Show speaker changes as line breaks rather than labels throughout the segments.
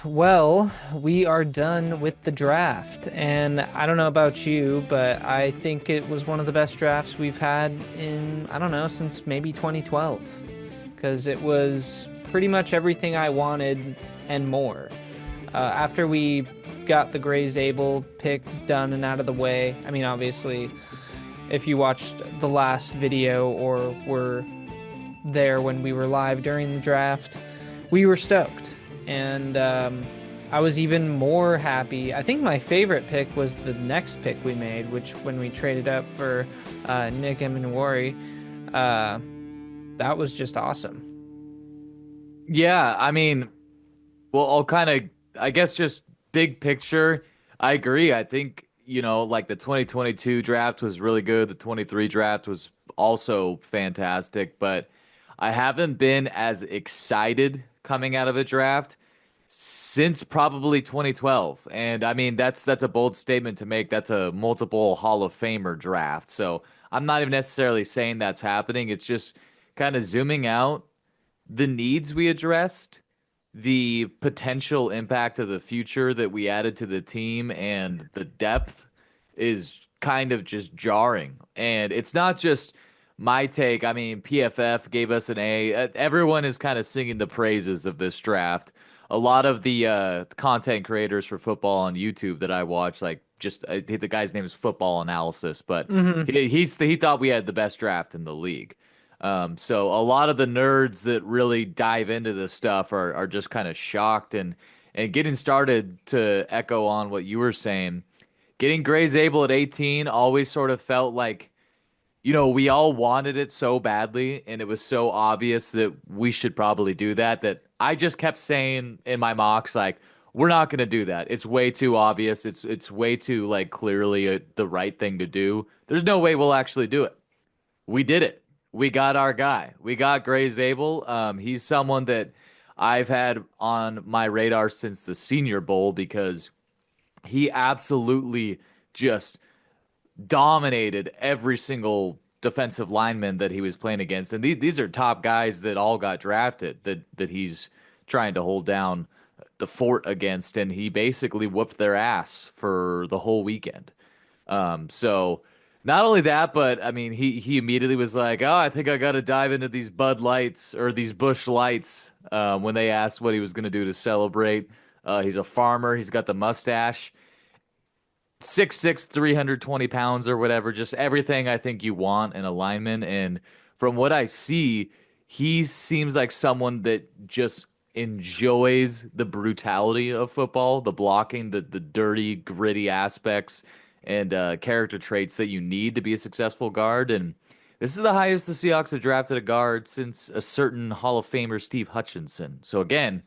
Well, we are done with the draft, and I don't know about you, but I think it was one of the best drafts we've had in, I don't know, since maybe 2012, because it was pretty much everything I wanted and more. After we got the Gray's Able pick done and out of the way, I mean, obviously, if you watched the last video or were there when we were live during the draft, we were stoked. And I was even more happy. I think my favorite pick was the next pick we made, which when we traded up for Nick Emanwari, uh, that was just awesome.
Yeah, I mean, well, I'll kind of, I guess, just big picture. I agree. I think, like the 2022 draft was really good. The 23 draft was also fantastic, but I haven't been as excited coming out of a draft since probably 2012. And I mean, that's a bold statement to make. That's a multiple Hall of Famer draft. So I'm not even necessarily saying that's happening. It's just kind of zooming out the needs we addressed, the potential impact of the future that we added to the team, and the depth is kind of just jarring. And it's not just my take. I mean, PFF gave us an A. Everyone is kind of singing the praises of this draft. A lot of the content creators for football on YouTube that I watch, like just the guy's name is Football Analysis, but
Hmm.
he thought we had the best draft in the league. So a lot of the nerds that really dive into this stuff are just kind of shocked and getting started to echo on what you were saying. Getting Gray's Able at 18 always sort of felt like, we all wanted it so badly, and it was so obvious that we should probably do that, that I just kept saying in my mocks, like, we're not going to do that. It's way too obvious. It's way too like clearly the right thing to do. There's no way we'll actually do it. We did it. We got our guy. We got Gray Zabel. He's someone that I've had on my radar since the Senior Bowl because he absolutely just dominated every single defensive lineman that he was playing against. And these are top guys that all got drafted that he's trying to hold down the fort against, and he basically whooped their ass for the whole weekend. So not only that, but I mean, he immediately was like, "Oh, I think I got to dive into these Bud Lights or these Bush Lights." When they asked what he was going to do to celebrate, he's a farmer. He's got the mustache. 6'6", 320 pounds or whatever, just everything I think you want in a lineman. And from what I see, he seems like someone that just enjoys the brutality of football, the blocking, the dirty, gritty aspects and character traits that you need to be a successful guard. And this is the highest the Seahawks have drafted a guard since a certain Hall of Famer, Steve Hutchinson. So again,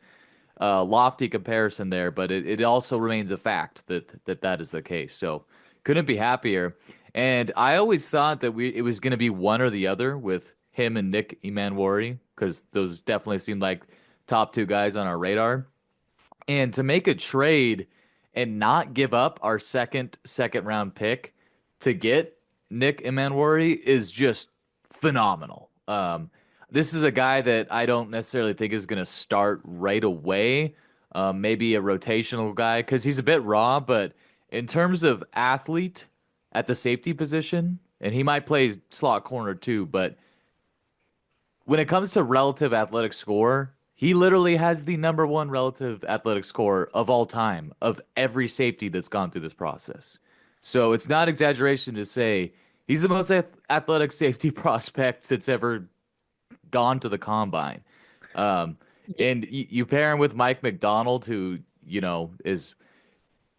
lofty comparison there, but it also remains a fact that is the case. So couldn't be happier. And I always thought that it was going to be one or the other with him and Nick Emanwari because those definitely seemed like top two guys on our radar. And to make a trade and not give up our second round pick to get Nick Emanwari is just phenomenal. This is a guy that I don't necessarily think is going to start right away. Maybe a rotational guy because he's a bit raw, but in terms of athlete at the safety position, and he might play slot corner too, but when it comes to relative athletic score, he literally has the number one relative athletic score of all time of every safety that's gone through this process. So it's not exaggeration to say he's the most athletic safety prospect that's ever gone to the combine. Um, and you pair him with Mike McDonald, who, is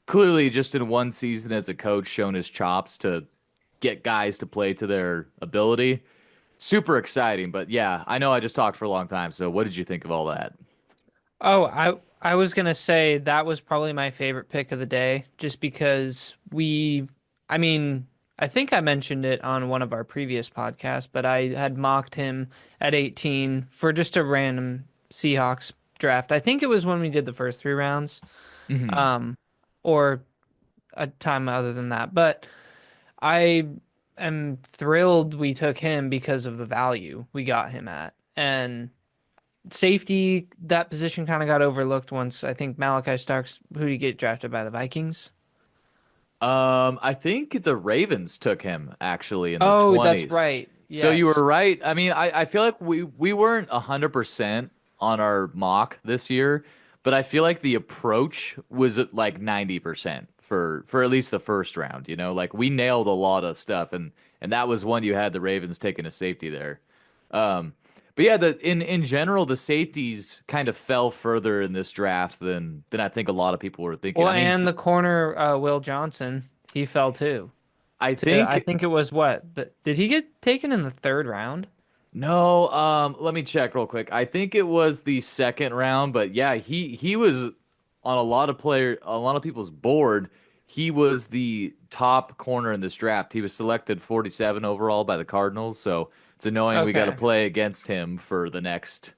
clearly just in one season as a coach shown his chops to get guys to play to their ability. Super exciting, but yeah, I know I just talked for a long time. So, what did you think of all that?
Oh, I was gonna say that was probably my favorite pick of the day, just because I mean, I think I mentioned it on one of our previous podcasts, but I had mocked him at 18 for just a random Seahawks draft. I think it was when we did the first three rounds,
Hmm.
um, or a time other than that. But I am thrilled we took him because of the value we got him at, and Safety, that position kind of got overlooked once. I think Malachi Starks, who did he get drafted by the Vikings?
I think the Ravens took him actually in the
Oh, that's
20s.
right.
So you were
Yes.
right. I mean, I feel like we weren't 100% on our mock this year, but I feel like the approach was at like 90% for at least the first round, you know? Like we nailed a lot of stuff and that was one you had the Ravens taking a safety there. Um but yeah, the in general the safeties kind of fell further in this draft than I think a lot of people were thinking.
Well,
I mean,
and the corner, Will Johnson, he fell too.
I
I
think
think it was what? Did he get taken in the third round?
no, let me check real quick. I think it was the second round, but yeah, he was on a lot of people's board. He was the top corner in this draft. He was selected 47 overall by the Cardinals, so it's annoying we got to
Okay.
play against him for the next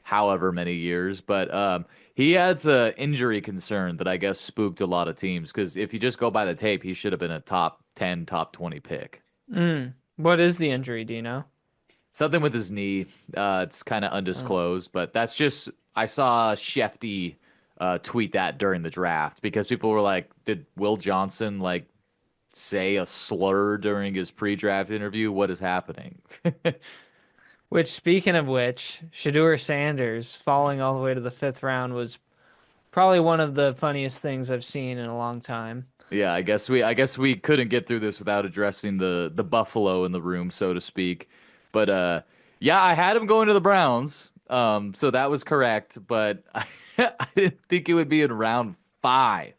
however many years. But he has a injury concern that I guess spooked a lot of teams because if you just go by the tape, he should have been a top 10, top 20 pick.
What is the injury? Do you know?
Something with his knee. It's kind of
Oh.
undisclosed, but that's just I saw Shefty tweet that during the draft because people were like, "Did Will Johnson like say a slur during his pre-draft interview? What is happening?"
Which, speaking of which, Shedeur Sanders falling all the way to the fifth round was probably one of the funniest things I've seen in a long time.
Yeah, I guess we couldn't get through this without addressing the buffalo in the room, so to speak. But yeah, I had him going to the Browns. So that was correct, but I didn't think it would be in round 5.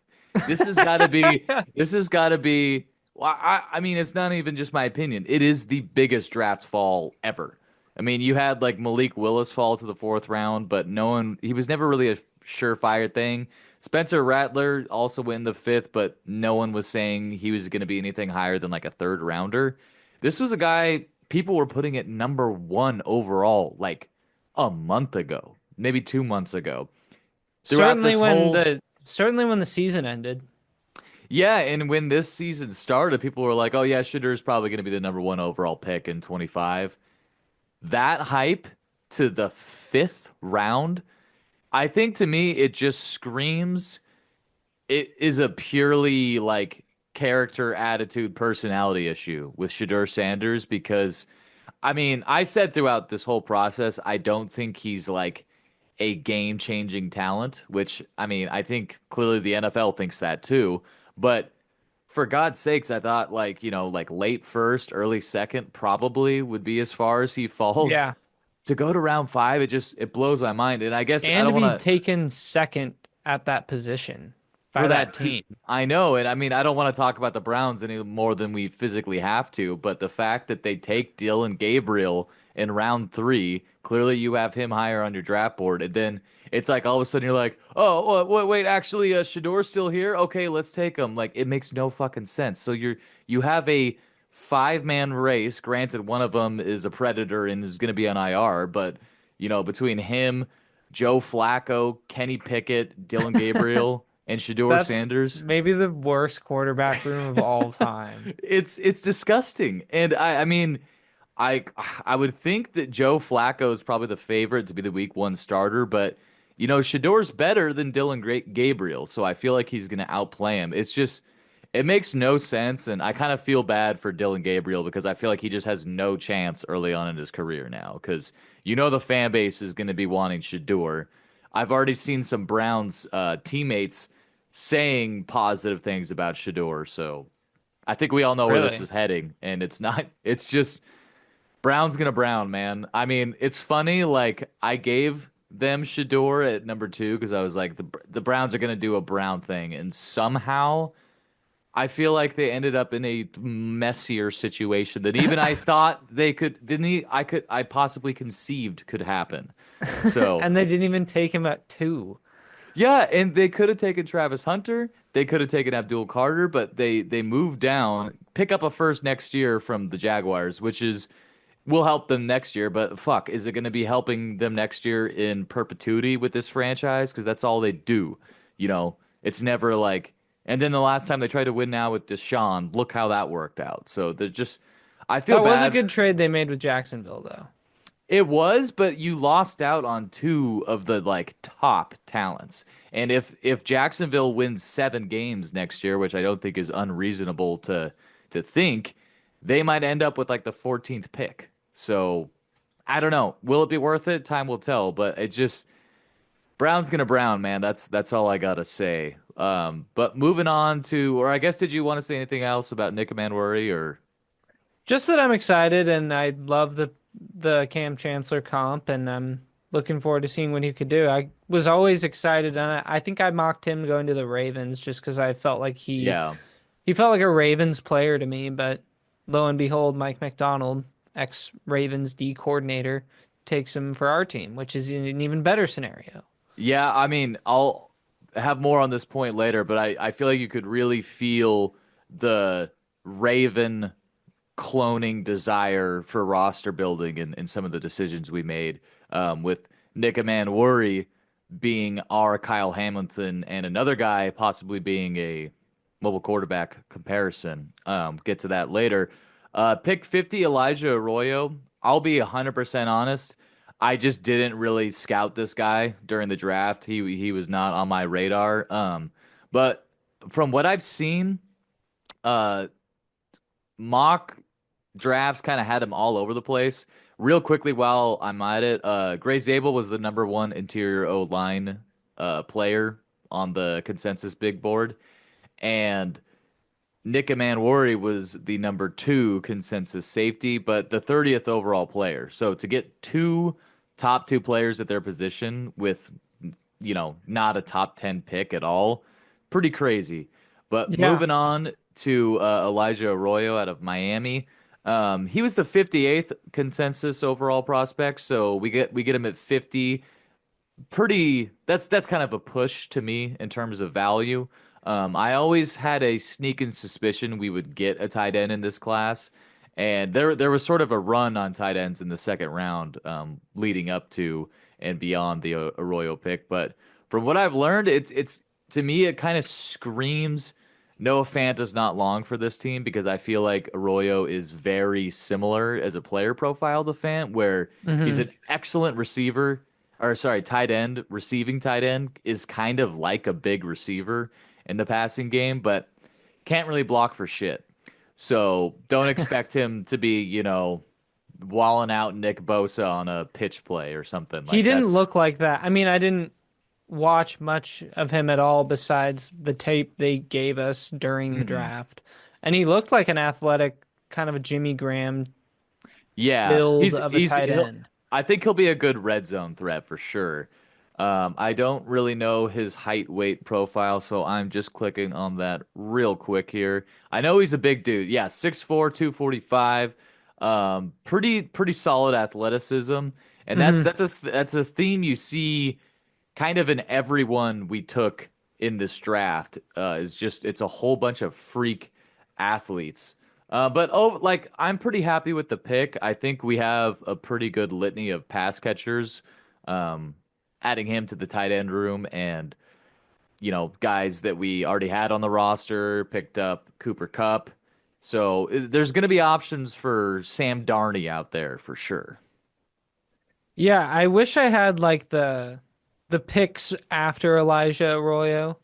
This has got to be this has got to be well, I mean it's not even just my opinion. It is the biggest draft fall ever. I mean, you had like Malik Willis fall to the 4th round, but no one he was never really a surefire thing. Spencer Rattler also went in the 5th, but no one was saying he was going to be anything higher than like a third rounder. This was a guy people were putting at number 1 overall like a month ago, maybe 2 months ago. Throughout
Certainly
this
when
whole
the season ended.
yeah, and when this season started, people were like, "Oh yeah, Shadeur's probably going to be the number 1 overall pick in 25." That hype to the 5th round, I think to me it just screams it is a purely like character, attitude, personality issue with Shedeur Sanders because I mean, I said throughout this whole process, I don't think he's like a game-changing talent, which I mean, I think clearly the NFL thinks that too, but for God's sakes, I thought like, like late first, early second probably would be as far as he falls.
Yeah.
To go to round 5, it blows my mind. And I guess I
And to
don't want
be
to
taken second at that position
for
by that
that too.
team.
I know, and I mean, I don't want to talk about the Browns any more than we physically have to, but the fact that they take Dylan Gabriel in round 3, clearly you have him higher on your draft board, and then it's like all of a sudden you're like, oh, wait, actually, Shadour's still here. Okay, let's take him. Like it makes no fucking sense. So you have a 5-man race. Granted, one of them is a predator and is going to be on IR, but between him, Joe Flacco, Kenny Pickett, Dylan Gabriel and Shedeur
That's
Sanders.
maybe the worst quarterback room of all time.
It's disgusting. And I mean, I I would think that Joe Flacco is probably the favorite to be the week 1 starter, but Shadeur's better than Dylan Gabriel, so I feel like he's going to outplay him. It's just it makes no sense, and I kind of feel bad for Dylan Gabriel because I feel like he just has no chance early on in his career now because the fan base is going to be wanting Shedeur. I've already seen some Browns teammates saying positive things about Shedeur, so I think we all know where this
Really?
is heading, and it's not. It's just Brown's gonna Brown, man. I mean, it's funny. Like I gave them Shedeur at number 2 because I was like the Browns are gonna do a Brown thing, and somehow I feel like they ended up in a messier situation than even I thought they could. Didn't he? I possibly conceived could happen. So
And they didn't even take him at 2.
yeah, and they could have taken Travis Hunter. They could have taken Abdul Carter, but they moved down, pick up a first next year from the Jaguars, which is will help them next year. But fuck, is it going to be helping them next year in perpetuity with this franchise? Because that's all they do. It's never like. And then the last time they tried to win now with Deshaun, look how that worked out. So they're just. I feel
That was a
bad.
good trade they made with Jacksonville, though.
It was, but you lost out on two of the like top talents. And if Jacksonville wins 7 games next year, which I don't think is unreasonable to think, they might end up with like the 14th pick. So I don't know. Will it be worth it? Time will tell. But it just Brown's gonna Brown, man. That's all I gotta say. But moving on to, or I guess, did you want to say anything else about Nick Manworthy or?
Just that I'm excited and I love the Cam Chancellor comp, and I'm looking forward to seeing what he could do. I was always excited, and I think I mocked him going to the Ravens just because I felt like
Yeah.
he felt like a Ravens player to me. But lo and behold, Mike McDonald, ex Ravens D coordinator, takes him for our team, which is an even better scenario.
Yeah, I mean, I'll have more on this point later, but I feel like you could really feel the Raven cloning desire for roster building in some of the decisions we made, with Nick Worry being our Kyle Hamilton and another guy possibly being a mobile quarterback comparison. Get to that later. Pick 50, Elijah Arroyo. I'll be 100% honest. I just didn't really scout this guy during the draft. He was not on my radar. But from what I've seen, uh, mock drafts kind of had him all over the place. Real quickly, while I'm at it, Gray Zabel was the number one interior O line player on the consensus big board, and Nick Manworthy was the number two consensus safety, but the 30th overall player. So to get two top two players at their position with, not a top 10 pick at all, pretty crazy. But
Yeah.
moving on to Elijah Arroyo out of Miami. He was the 58th consensus overall prospect, so we get him at 50. Pretty, that's kind of a push to me in terms of value. I always had a sneaking suspicion we would get a tight end in this class, and there was sort of a run on tight ends in the second round, leading up to and beyond the Arroyo pick. But from what I've learned, it's to me it kind of screams Noah Fant is not long for this team, because I feel like Arroyo is very similar as a player profile to Fant, where he's
Hmm.
an excellent receiver, or sorry, tight end, receiving tight end, is kind of like a big receiver in the passing game, but can't really block for shit. So don't expect him to be, walling out Nick Bosa on a pitch play or something
He
like
didn't
that's.
look like that. I mean, I didn't watch much of him at all besides the tape they gave us during the
Mhm.
draft. And he looked like an athletic, kind of a Jimmy Graham
Yeah,
build
he's
of a
he's
tight
he'll.
end.
I think he'll be a good red zone threat for sure. I don't really know his height weight profile, so I'm just clicking on that real quick here. I know he's a big dude. Yeah, 6'4", 245. Pretty solid athleticism, and that's
Hmm.
that's a that's a theme you see kind of in everyone we took in this draft. Is just it's a whole bunch of freak athletes. But like I'm pretty happy with the pick. I think we have a pretty good litany of pass catchers. Um, Adding him to the tight end room, and guys that we already had on the roster, picked up Cooper Cup. So there's going to be options for Sam Darney out there for sure.
Yeah, I wish I had like the picks after Elijah Arroyo,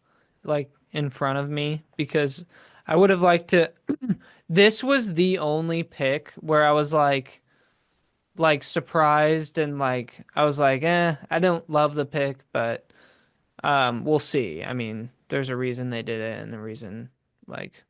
like in front of me, because I would have liked to. This was the only pick where I was like surprised and like I was like, I don't love the pick, but we'll see. I mean, there's a reason they did it, and the reason like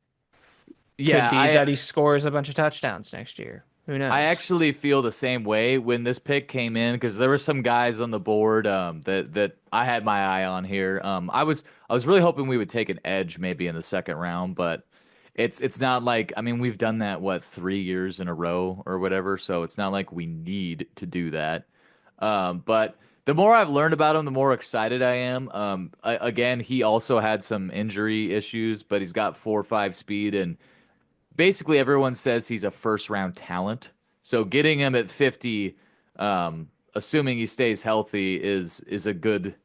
could
Yeah,
be that he scores a bunch of touchdowns next year. Who
I
knows?
actually feel the same way when this pick came in, because there were some guys on the board, that I had my eye on here. I was really hoping we would take an edge maybe in the second round, but it's not like, I mean, we've done that, what, 3 years in a row or whatever, so it's not like we need to do that. But the more I've learned about him, the more excited I am. Again, he also had some injury issues, but he's got 4.5 speed, and basically everyone says he's a first round talent. So getting him at 50, assuming he stays healthy, is a good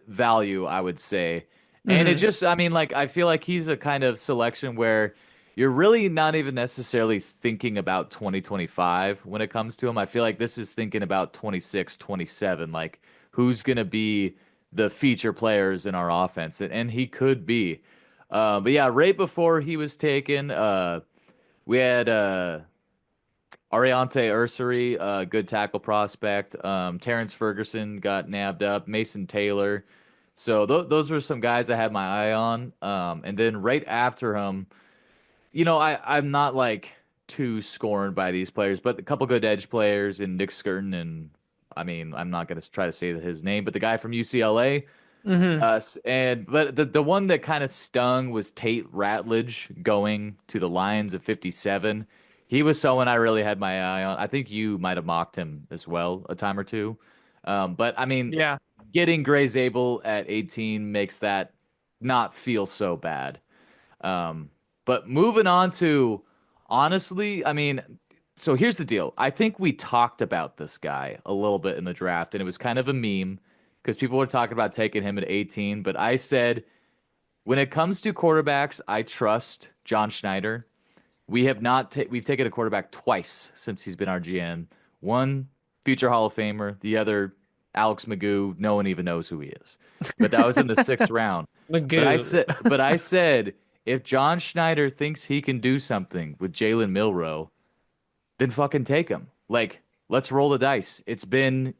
value, I would say. And it
Hmm.
just, I mean, like, I feel like he's a kind of selection where you're really not even necessarily thinking about 2025 when it comes to him. I feel like this is thinking about 26, 27, like who's going to be the feature players in our offense, and he could be. But yeah, right before he was taken, we had Ariante Ursary, good tackle prospect. Terrence Ferguson got nabbed up. Mason Taylor. So those were some guys I had my eye on. And then right after him, I'm not like too scorned by these players, but a couple good edge players in Nick Skirton and I mean, I'm not going to try to say his name, but the guy from UCLA.
Hmm.
And but the one that kind of stung was Tate Ratledge going to the Lions at 57. He was someone I really had my eye on. I think you might have mocked him as well a time or two. But I mean,
Yeah.
getting Gray Zabel at 18 makes that not feel so bad. Um, but moving on to honestly, I mean, so here's the deal. I think we talked about this guy a little bit in the draft, and it was kind of a meme because people were talking about taking him at 18. But I said, when it comes to quarterbacks, I trust John Schneider. We have not we've taken a quarterback twice since he's been our GM. One future Hall of Famer, the other Alex Magoo. No one even knows who he is. But that was in the sixth round.
Magoo.
But I said, if John Schneider thinks he can do something with Jalen Milroe, then fucking take him. Like, let's roll the dice. It's been,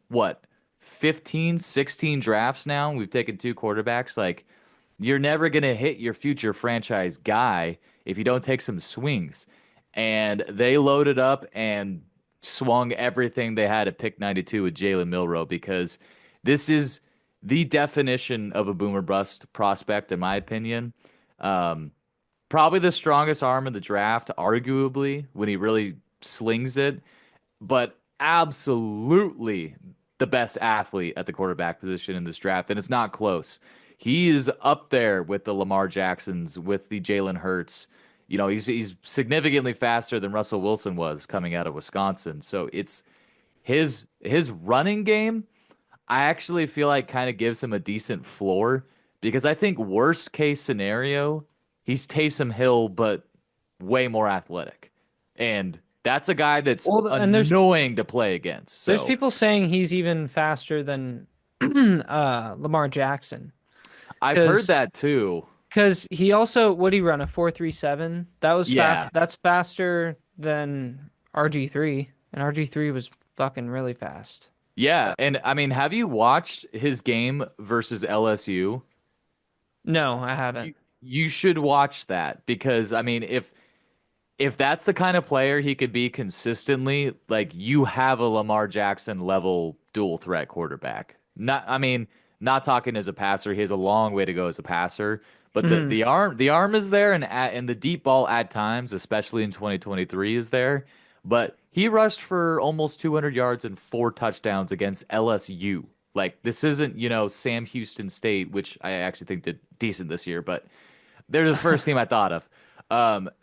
what, 15, 16 drafts now. We've taken two quarterbacks. Like, you're never going to hit your future franchise guy if you don't take some swings. And they loaded up and swung everything they had at pick 92 with Jalen Milroe because this is the definition of a boomer bust prospect, in my opinion. Um, Probably the strongest arm in the draft, arguably, when he really slings it, but absolutely the best athlete at the quarterback position in this draft, and it's not close. He is up there with the Lamar Jacksons, with the Jalen Hurts. He's significantly faster than Russell Wilson was coming out of Wisconsin. So it's his running game. I actually feel like kind of gives him a decent floor because I think worst case scenario, he's Taysom Hill, but way more athletic. And that's a guy that's
Well, and
annoying to play against.
there's
So
people saying he's even faster than Lamar Jackson
I've heard
because
that too.
he also would he run a 4.37? That was fast.
Yeah.
That's faster than RG3, and RG3 was fucking really fast. So
Yeah. And I mean, have you watched his game versus LSU?
no, I haven't.
You should watch that because I mean, if that's the kind of player he could be consistently, like you have a Lamar Jackson level dual threat quarterback. I mean, not talking as a passer, he has a long way to go as a passer, but the
Hmm.
the arm is there and the deep ball at times, especially in 2023 is there. But he rushed for almost 200 yards and four touchdowns against LSU. Like this isn't, Sam Houston State, which I actually think did decent this year, but they're the first team I thought of.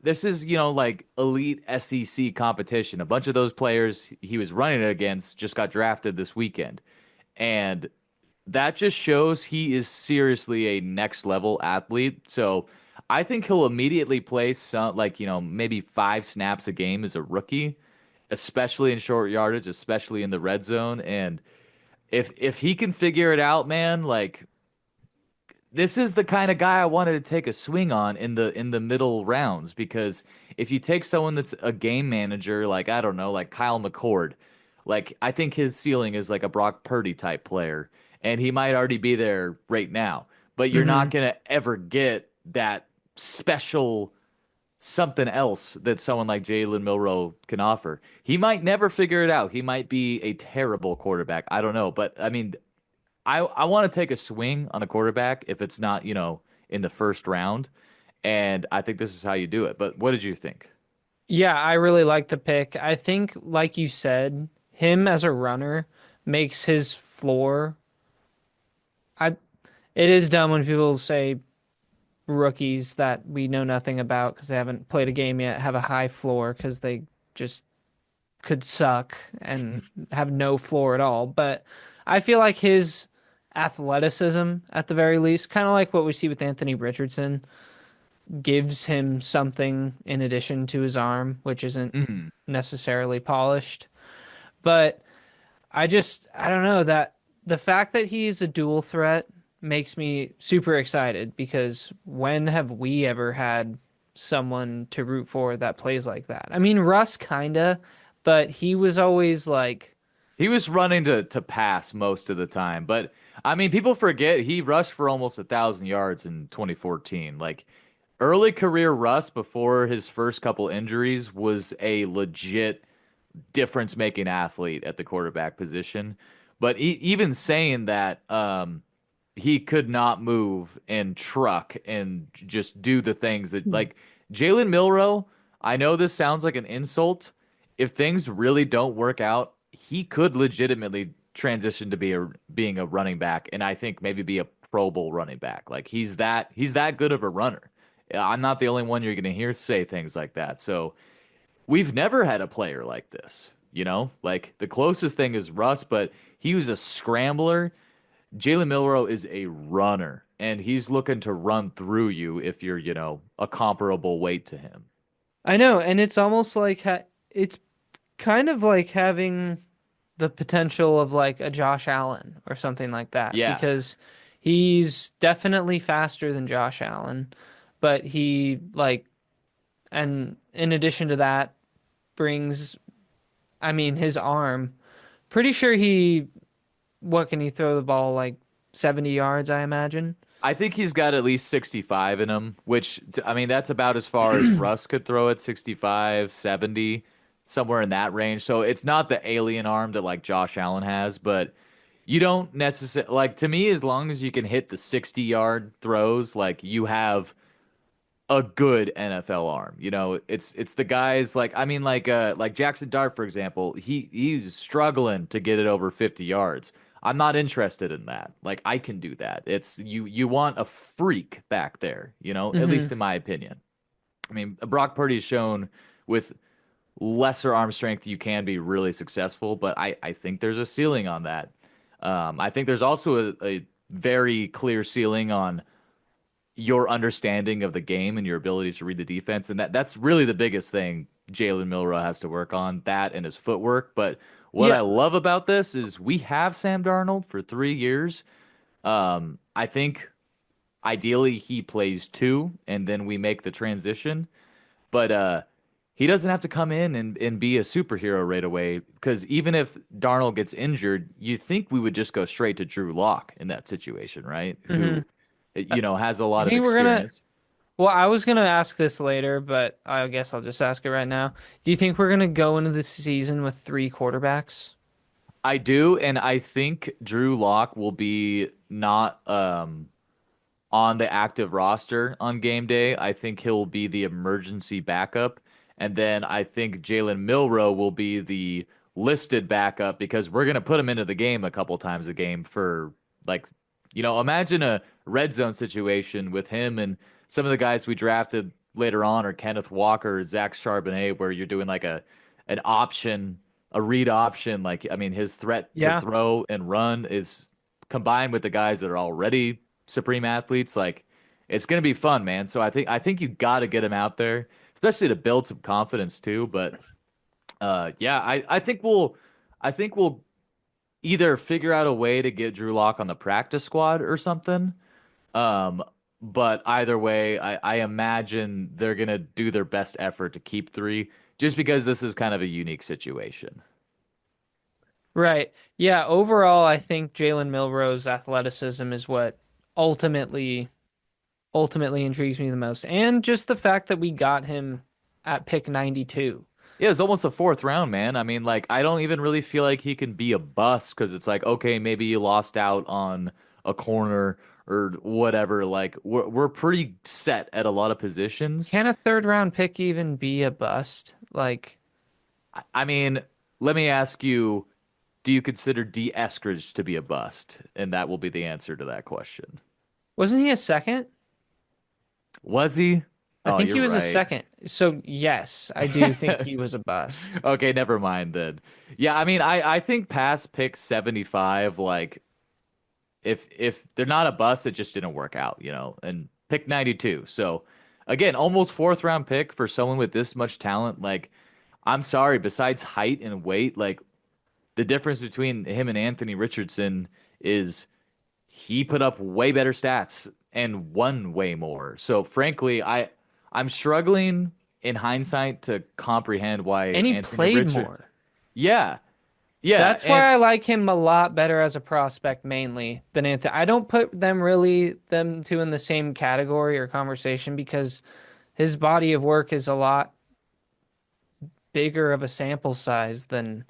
This is, like elite SEC competition. A bunch of those players he was running against just got drafted this weekend. And that just shows he is seriously a next level athlete. So I think he'll immediately play some, like, maybe 5 snaps a game as a rookie, especially in short yardage, especially in the red zone. And if he can figure it out, man, like this is the kind of guy I wanted to take a swing on in the middle rounds because if you take someone that's a game manager, like I don't know, like Kyle McCord, like I think his ceiling is like a Brock Purdy type player, and he might already be there right now. But you're
Hmm.
not gonna ever get that special something else that someone like Jalen Milroe can offer. He might never figure it out. He might be a terrible quarterback. I don't know, but I mean, I want to take a swing on a quarterback if it's not, in the first round. And I think this is how you do it. But what did you think?
Yeah, I really like the pick. I think, like you said, him as a runner makes his floor. I It is dumb when people say rookies that we know nothing about because they haven't played a game yet have a high floor because they just could suck and have no floor at all. But I feel like his athleticism, at the very least, kind of like what we see with Anthony Richardson, gives him something in addition to his arm, which isn't
Mhm.
necessarily polished. But I don't know that the fact that he's a dual threat makes me super excited because when have we ever had someone to root for that plays like that? I mean, Russ kinda, but he was always like,
He was running to pass most of the time, but I mean, people forget he rushed for almost 1,000 yards in 2014. Like early career Russ before his first couple injuries was a legit difference making athlete at the quarterback position. But even saying that, he could not move and truck and just do the things that like Jalen Milroe. I know this sounds like an insult. If things really don't work out, he could legitimately transition to being a running back, and I think maybe be a Pro Bowl running back. Like he's that good of a runner. I'm not the only one you're going to hear say things like that. So we've never had a player like this. Like the closest thing is Russ, but he was a scrambler. Jalen Milroe is a runner, and he's looking to run through you if you're, a comparable weight to him.
I know, and it's almost like it's kind of like having the potential of like a Josh Allen or something like that
Yeah,
because he's definitely faster than Josh Allen, but he like, and in addition to that, brings, I mean, his arm. Pretty sure what can he throw the ball like 70 yards, I imagine?
I think he's got at least 65 in him, which, I mean, that's about as far as Russ could throw it, 65, 70, somewhere in that range. So it's not the alien arm that like Josh Allen has, but you don't necessarily, like, to me, as long as you can hit the 60-yard throws, like, you have a good NFL arm. It's the guys like, I mean, like Jackson Dart, for example, he's struggling to get it over 50 yards. I'm not interested in that. Like I can do that. It's you want a freak back there, at
Mm-hmm.
least in my opinion. I mean, Brock Purdy has shown with lesser arm strength you can be really successful, but I think there's a ceiling on that. I think there's also a very clear ceiling on your understanding of the game and your ability to read the defense. And that's really the biggest thing Jalen Milroe has to work on, that and his footwork. But what
Yeah,
I love about this is we have Sam Darnold for 3 years. I think ideally he plays two and then we make the transition. But he doesn't have to come in and be a superhero right away because even if Darnold gets injured, you think we would just go straight to Drew Lock in that situation, right?
mm-hmm.
Who has a
You
lot of
think we're gonna?
experience.
Well, I was gonna ask this later, but I guess I'll just ask it right now. Do you think we're gonna go into the season with three quarterbacks?
I do, and I think Drew Lock will be not on the active roster on game day. I think he'll be the emergency backup. And then I think Jalen Milroe will be the listed backup because we're going to put him into the game a couple times a game for like, imagine a red zone situation with him and some of the guys we drafted later on or Kenneth Walker, Zach Charbonnet, where you're doing like an option, a read option. Like, I mean, his threat to
Yeah.
throw and run is combined with the guys that are already supreme athletes. Like it's gonna be fun, man. So I think you got to get him out there, especially to build some confidence too. But yeah, I think we'll either figure out a way to get Drew Lock on the practice squad or something. Um, but either way, I imagine they're gonna do their best effort to keep three, just because this is kind of a unique situation.
Right. Yeah, overall, I think Jalen Milroe's athleticism is what ultimately ultimately intrigues me the most. And just the fact that we got him at pick 92.
Yeah, it's almost the fourth round, man. I mean, like, I don't even really feel like he can be a bust because it's like, okay, maybe you lost out on a corner or whatever. Like, we're pretty set at a lot of positions.
Can a third round pick even be a bust? Like,
I mean, let me ask you, do you consider D. Eskridge to be a bust? And that will be the answer to that question.
wasn't he a second?
Was he?
I
Oh,
think
you're
he was a
right.
second. So, yes, I do think he was a bust.
Okay, never mind then. Yeah, I mean, I think past pick 75, like, if they're not a bust, it just didn't work out, and pick 92. So, again, almost fourth round pick for someone with this much talent. Like, I'm sorry, besides height and weight, like the difference between him and Anthony Richardson is he put up way better stats and won way more. So frankly, I'm struggling in hindsight to comprehend why
And he
Anthony
played
Richard.
more.
Yeah, yeah,
That's
and
why I like him a lot better as a prospect mainly than Anthony. I don't put them two in the same category or conversation because his body of work is a lot bigger of a sample size than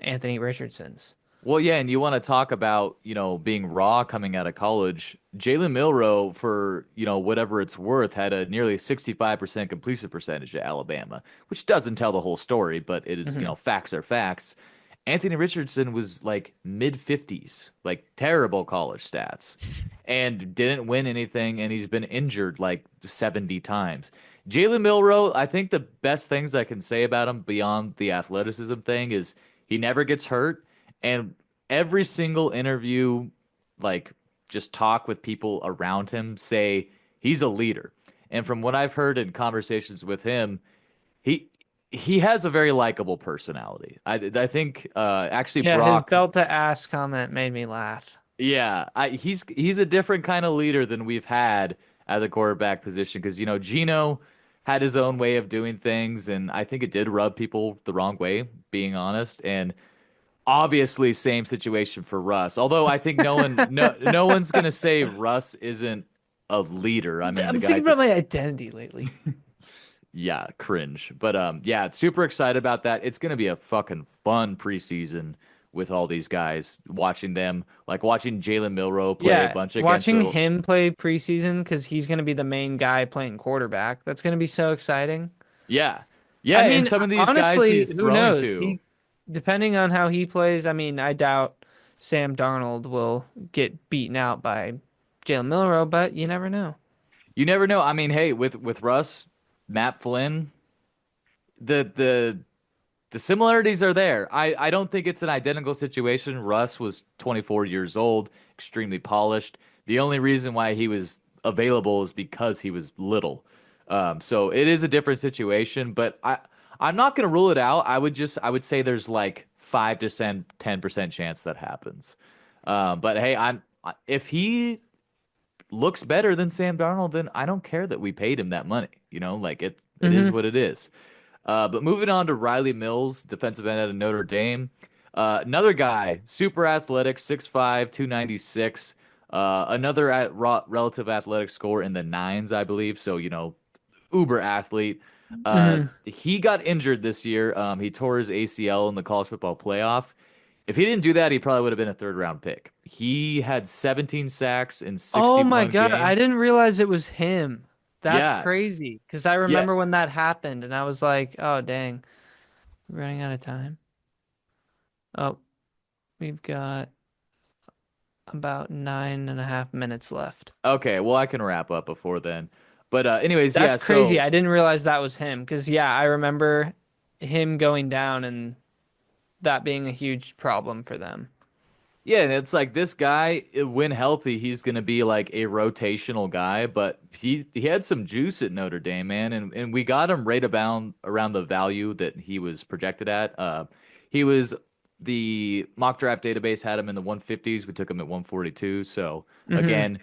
Anthony Richardson's.
well, yeah, and you want to talk about, being raw coming out of college. Jalen Milroe, for, whatever it's worth, had a nearly 65% completion percentage at Alabama, which doesn't tell the whole story, but it is,
Hmm.
facts are facts. Anthony Richardson was like mid 50s, like terrible college stats, and didn't win anything, and he's been injured like 70 times. Jalen Milroe, I think the best things I can say about him beyond the athleticism thing is he never gets hurt, and every single interview, like just talk with people around him, say he's a leader. And from what I've heard in conversations with him, he he has a very likable personality. I think actually
Yeah, his
Brock,
belt to ass comment made me laugh.
yeah, he's a different kind of leader than we've had at the quarterback position because Gino had his own way of doing things, and I think it did rub people the wrong way, being honest. And obviously, same situation for Russ. Although I think no one's gonna say Russ isn't a leader. I mean, the
I'm thinking
guy's
about my
just
identity lately.
yeah, cringe. But yeah, super excited about that. It's gonna be a fucking fun preseason with all these guys. Watching them, like watching Jalen Milroe play a
Yeah,
bunch against
watching
the
him play preseason because he's going to be the main guy playing quarterback. That's going to be so exciting.
yeah,
I
yeah, and
mean,
some of these guys
honestly,
he's
who
throwing
knows?
to.
Depending on how he plays, I mean, I doubt Sam Darnold will get beaten out by Jalen Milroe, but you never know.
You never know. I mean, hey, with Russ, Matt Flynn, the the similarities are there. I don't think it's an identical situation. Russ was 24 years old, extremely polished. The only reason why he was available is because he was little. So it is a different situation, but I'm not going to rule it out. I would say there's like 5 to 10% chance that happens. But hey, if he looks better than Sam Darnold, then I don't care that we paid him that money. Like it is
Hmm.
what it is. But moving on to Riley Mills, defensive end out of Notre Dame. Another guy, super athletic, 6'5", 296. Another relative athletic score in the nines, I believe. So, uber athlete.
Hmm.
He got injured this year. He tore his ACL in the college football playoff. If he didn't do that, he probably would have been a third round pick. He had 17 sacks in
Oh my
61
God, I
games.
didn't realize it was him. That's
Yeah,
crazy because I
yeah.
remember when that happened and I was like, oh, dang, we're running out of time. Oh, we've got about 9.5 minutes left.
Okay, well, I can wrap up before then. But anyways,
That's
yeah,
crazy.
so
I didn't realize that was him because, yeah, I remember him going down and that being a huge problem for them.
yeah, and it's like this guy, when healthy, he's going to be like a rotational guy, but he had some juice at Notre Dame, man, and we got him right about around the value that he was projected at. He was the mock draft database had him in the 150s. We took him at 142. So
Hmm.
again,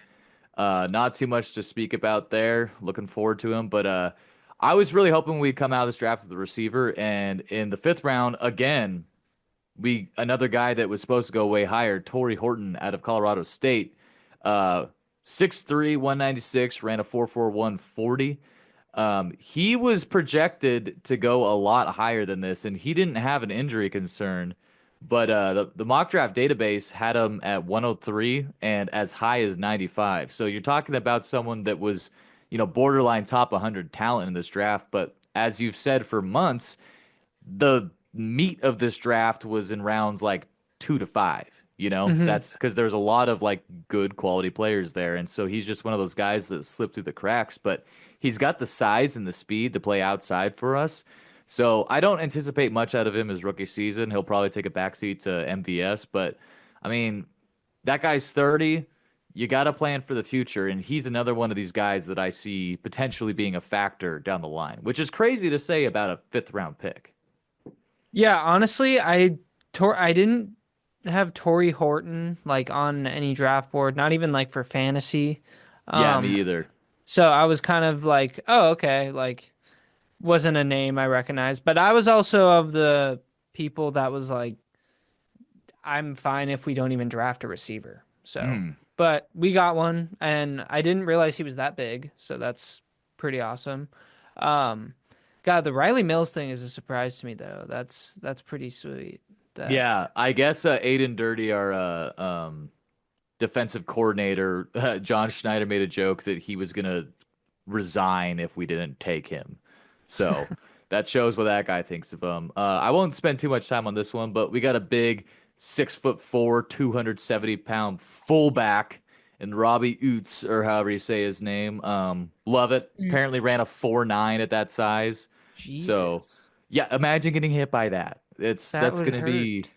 not too much to speak about there. Looking forward to him, but I was really hoping we'd come out of this draft with the receiver, and in the fifth round again we another guy that was supposed to go way higher, Torrey Horton out of Colorado State. Uh 6'3", 196, ran a 4.41 40. He was projected to go a lot higher than this, and he didn't have an injury concern. But the mock draft database had him at 103 and as high as 95. So you're talking about someone that was, borderline top 100 talent in this draft. But as you've said for months, the meat of this draft was in rounds like 2 to 5.
Hmm.
That's because there's a lot of like good quality players there, and so he's just one of those guys that slipped through the cracks. But he's got the size and the speed to play outside for us. So I don't anticipate much out of him his rookie season. He'll probably take a backseat to MVS, but I mean, that guy's 30. you got to plan for the future, and he's another one of these guys that I see potentially being a factor down the line, which is crazy to say about a fifth round pick.
Yeah, honestly, I didn't have Torrey Horton like on any draft board, not even like for fantasy.
Yeah, me
Um,
either.
so I was kind of like, oh, okay, like wasn't a name I recognized, but I was also of the people that was like, I'm fine if we don't even draft a receiver. So,
Mm.
but we got one, and I didn't realize he was that big, so that's pretty awesome. Um, God, the Riley Mills thing is a surprise to me though. That's pretty sweet. That
Yeah, I guess Aiden Dirty, our defensive coordinator, John Schneider made a joke that he was gonna resign if we didn't take him. So that shows what that guy thinks of him. I won't spend too much time on this one, but we got a big 6'4", 270-pound fullback and Robbie Oots, or however you say his name. Love it. Apparently ran a 4'9" at that size. So
Jesus,
yeah, imagine getting hit by that. It's
that would hurt.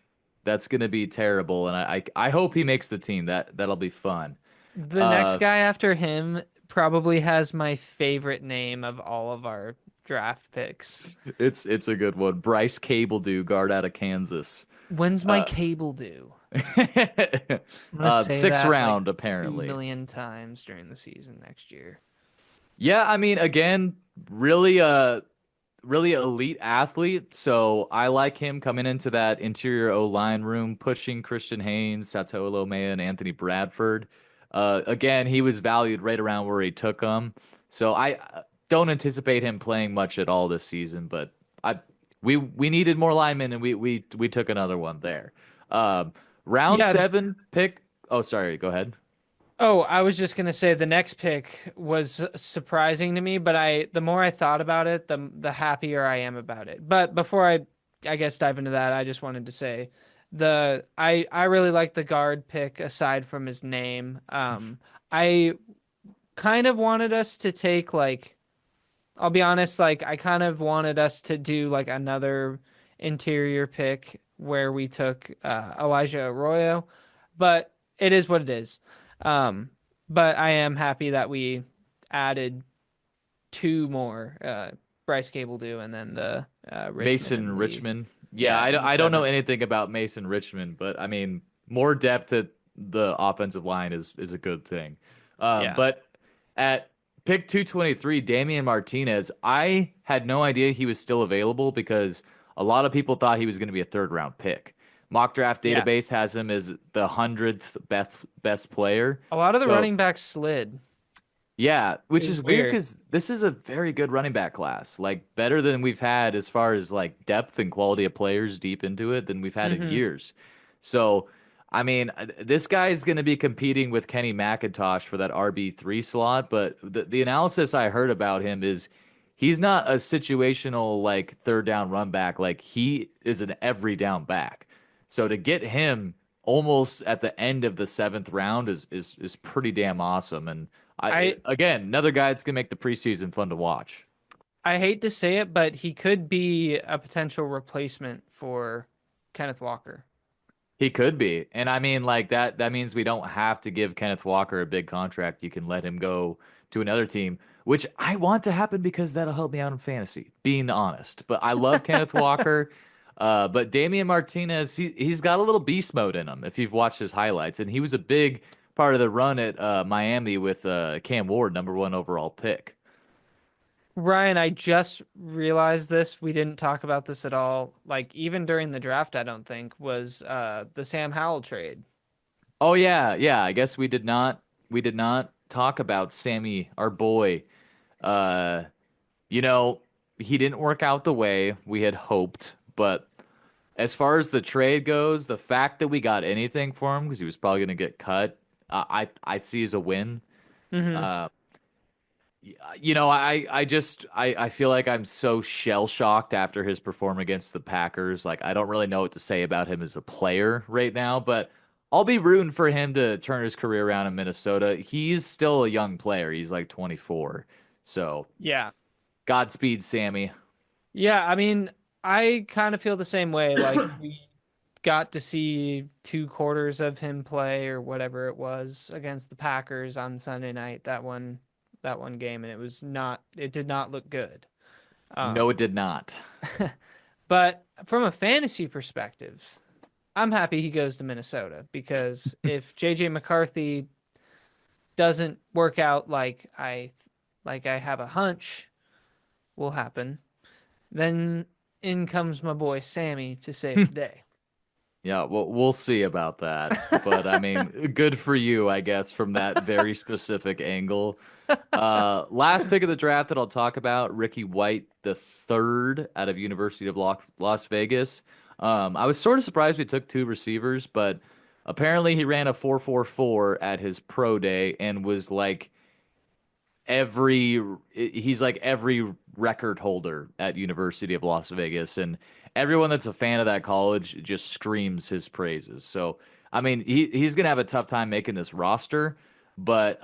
that's gonna be terrible, and I hope he makes the team. That'll be fun.
The next
Uh,
guy after him probably has my favorite name of all of our draft picks.
it's a good one. Bryce Cable do guard out of Kansas.
When's my
Uh,
cable due? I'm gonna say
sixth
that like
round
2
apparently.
million times during the season next year.
Yeah, I mean, again, really elite athlete. So I like him coming into that interior O line room, pushing Christian Haynes, Sato Lomea, and Anthony Bradford. Again, he was valued right around where he took him. So I don't anticipate him playing much at all this season, but I we needed more linemen, and we took another one there. Round
Yeah.
seven pick. Oh, sorry. Go ahead.
Oh, I was just gonna say the next pick was surprising to me, but the more I thought about it, the happier I am about it. But before I guess dive into that, I just wanted to say I really like the guard pick aside from his name. I kind of wanted us to take like I'll be honest, like I kind of wanted us to do like another interior pick where we took Elijah Arroyo, but it is what it is. Um, but I am happy that we added two more, Bryce Cable do, and then the Richmond
Mason
in the
Richmond. Yeah,
yeah in the
I don't know
seventh.
anything about Mason Richmond, but I mean, more depth at the offensive line is a good thing.
Yeah,
But at pick 223, Damian Martinez, I had no idea he was still available because a lot of people thought he was going to be a third round pick. Mock draft
yeah.
database has him as the 100th best player.
A lot of the
So
running backs slid.
yeah,
It
which
was
is weird
weird.
because this is a very good running back class. Like better than we've had as far as like depth and quality of players deep into it than we've had in
Hmm.
years. So, I mean, this guy's going to be competing with Kenny McIntosh for that RB3 slot, but the analysis I heard about him is he's not a situational like third down run back. Like he is an every down back. So to get him almost at the end of the seventh round is pretty damn awesome. And
I
again, another guy that's gonna make the preseason fun to watch.
I hate to say it, but he could be a potential replacement for Kenneth Walker.
He could be, and I mean, like that means we don't have to give Kenneth Walker a big contract. You can let him go to another team, which I want to happen because that'll help me out in fantasy. Being honest, but I love Kenneth Walker. But Damian Martinez, he's got a little beast mode in him. If you've watched his highlights, and he was a big part of the run at Miami with Cam Ward, number 1 overall pick.
Ryan, I just realized this. We didn't talk about this at all. Like even during the draft, I don't think was the Sam Howell trade.
Oh yeah, yeah. I guess we did not talk about Sammy, our boy. Uh, you know, he didn't work out the way we had hoped, but as far as the trade goes, the fact that we got anything for him because he was probably going to get cut, I see as a win.
Hmm.
Uh, I feel like I'm so shell shocked after his performance against the Packers. Like I don't really know what to say about him as a player right now, but I'll be rooting for him to turn his career around in Minnesota. He's still a young player. He's like 24. So,
Yeah.
Godspeed, Sammy.
Yeah, I mean, I kind of feel the same way. Like we got to see 2 quarters of him play or whatever it was against the Packers on Sunday night. That one game, and it did not look good.
No, it did not.
But from a fantasy perspective, I'm happy he goes to Minnesota because if JJ McCarthy doesn't work out like I have a hunch will happen, then in comes my boy Sammy to save the day.
Yeah, well, we'll see about that. But I mean, good for you, I guess, from that very specific angle. Last pick of the draft that I'll talk about, Ricky White, the third out of University of Las Vegas. I was sort of surprised we took two receivers, but apparently he ran a 4.44 at his pro day and was like he's like every record holder at University of Las Vegas, and everyone that's a fan of that college just screams his praises. So I mean, he's gonna have a tough time making this roster, but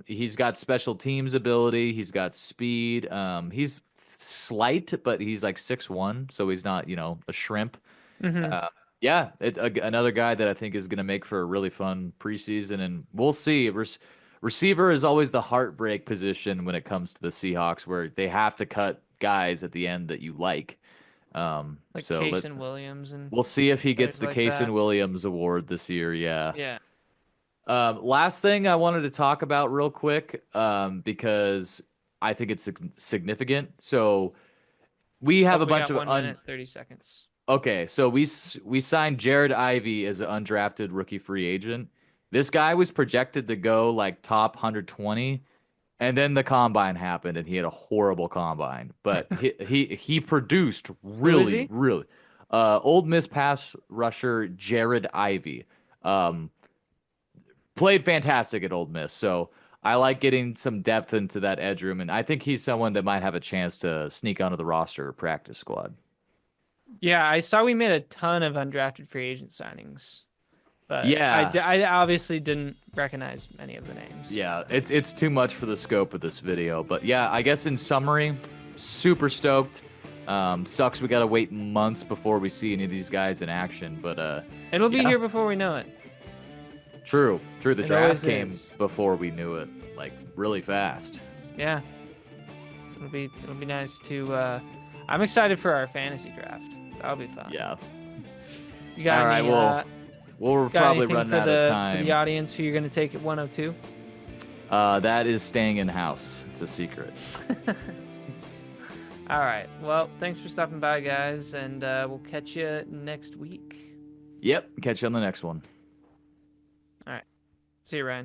he's got special teams ability, he's got speed, he's slight, but he's like 6'1", so he's not, a shrimp.
Hmm.
Yeah, it's another guy that I think is going to make for a really fun preseason, and we'll see. Receiver is always the heartbreak position when it comes to the Seahawks, where they have to cut guys at the end that you like.
Like
So
Case and Williams and
we'll see if he gets
players
the
like
Case and
that.
Williams award this year. Yeah.
Yeah.
Last thing I wanted to talk about real quick, because I think it's significant. So we have
Oh,
a
we
bunch
got
of
1 minute, 30 seconds.
Okay, so we signed Jared Ivey as an undrafted rookie free agent. This guy was projected to go like top 120, and then the combine happened, and he had a horrible combine. But he produced
Who is
really,
he?
really. Old Miss pass rusher Jared Ivey played fantastic at Old Miss, so I like getting some depth into that edge room, and I think he's someone that might have a chance to sneak onto the roster or practice squad.
Yeah, I saw we made a ton of undrafted free agent signings, but
Yeah,
I obviously didn't recognize any of the names.
yeah,
So.
it's too much for the scope of this video, but yeah, I guess in summary, super stoked. Sucks we gotta wait months before we see any of these guys in action, but
It'll be
yeah,
here before we know it.
true. The
It
draft
always
came
is.
before we knew it, like really fast.
Yeah, it'll be nice to. I'm excited for our fantasy draft. That'll be fun.
Yeah.
You got
All right,
any?
well, we're
Got
probably
anything
running
for
out of time.
for the audience who you're gonna take at 102?
That is staying in house. It's a secret.
All right. Well, thanks for stopping by, guys, and we'll catch you next week.
Yep. Catch you on the next one.
All right. See you, Ryan.